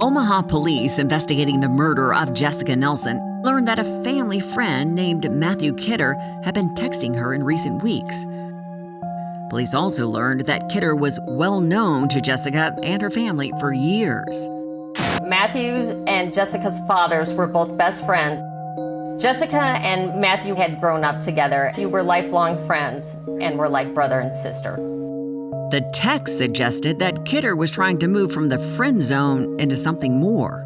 Omaha police investigating the murder of Jessica Nelson learned that a family friend named Matthew Kidder had been texting her in recent weeks. Police also learned that Kidder was well known to Jessica and her family for years. Matthew's and Jessica's fathers were both best friends. Jessica and Matthew had grown up together. They were lifelong friends and were like brother and sister. The text suggested that Kidder was trying to move from the friend zone into something more.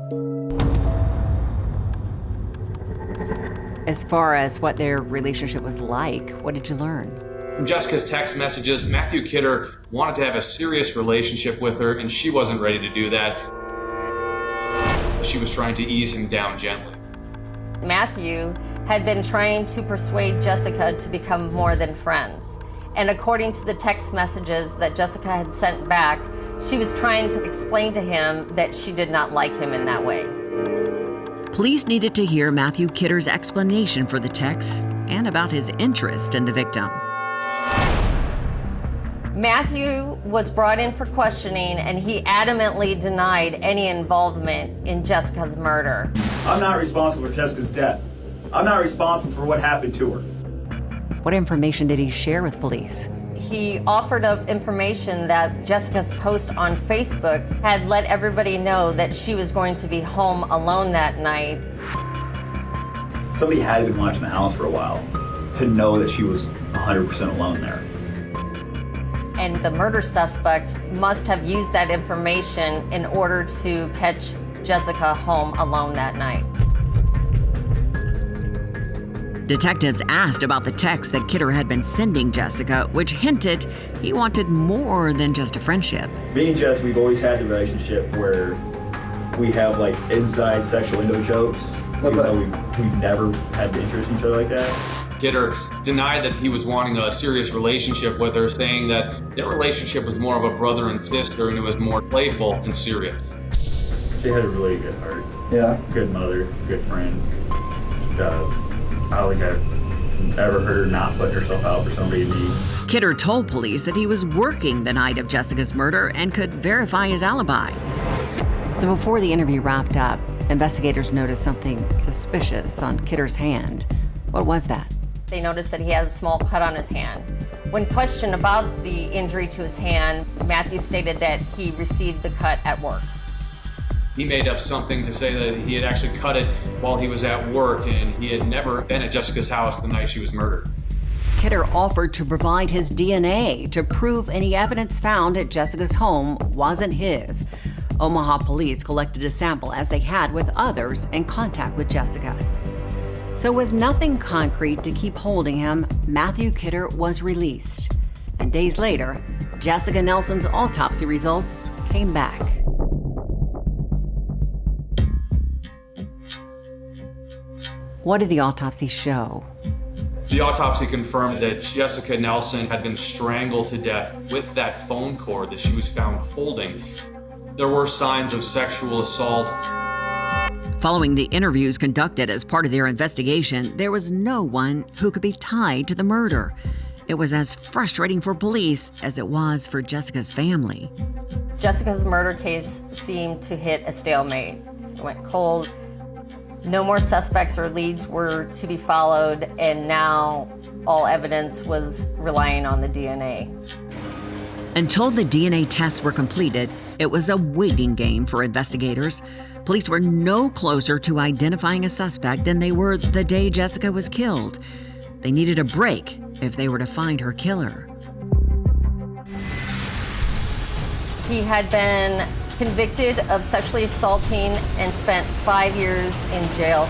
As far as what their relationship was like, what did you learn? From Jessica's text messages, Matthew Kidder wanted to have a serious relationship with her, and she wasn't ready to do that. She was trying to ease him down gently. Matthew had been trying to persuade Jessica to become more than friends. And according to the text messages that Jessica had sent back, she was trying to explain to him that she did not like him in that way. Police needed to hear Matthew Kidder's explanation for the texts and about his interest in the victim. Matthew was brought in for questioning, and he adamantly denied any involvement in Jessica's murder. I'm not responsible for Jessica's death. I'm not responsible for what happened to her. What information did he share with police? He offered up information that Jessica's post on Facebook had let everybody know that she was going to be home alone that night. Somebody had been watching the house for a while to know that she was 100% alone there. And the murder suspect must have used that information in order to catch Jessica home alone that night. Detectives asked about the text that Kidder had been sending Jessica, which hinted he wanted more than just a friendship. Me and Jess, we've always had a relationship where we have like inside sexual window jokes, even though we've never had interest in each other like that. Kidder denied that he was wanting a serious relationship with her, saying that their relationship was more of a brother and sister and it was more playful than serious. She had a really good heart. Yeah. Good mother, good friend. I don't think I've ever heard her not put herself out for somebody to me. Kidder told police that he was working the night of Jessica's murder and could verify his alibi. So before the interview wrapped up, investigators noticed something suspicious on Kidder's hand. What was that? They noticed that he has a small cut on his hand. When questioned about the injury to his hand, Matthew stated that he received the cut at work. He made up something to say that he had actually cut it while he was at work and he had never been at Jessica's house the night she was murdered. Kidder offered to provide his DNA to prove any evidence found at Jessica's home wasn't his. Omaha police collected a sample as they had with others in contact with Jessica. So with nothing concrete to keep holding him, Matthew Kidder was released. And days later, Jessica Nelson's autopsy results came back. What did the autopsy show? The autopsy confirmed that Jessica Nelson had been strangled to death with that phone cord that she was found holding. There were signs of sexual assault. Following the interviews conducted as part of their investigation, there was no one who could be tied to the murder. It was as frustrating for police as it was for Jessica's family. Jessica's murder case seemed to hit a stalemate. It went cold. No more suspects or leads were to be followed, and now all evidence was relying on the DNA. Until the DNA tests were completed, it was a waiting game for investigators. Police were no closer to identifying a suspect than they were the day Jessica was killed. They needed a break if they were to find her killer. He had been convicted of sexually assaulting and spent 5 years in jail.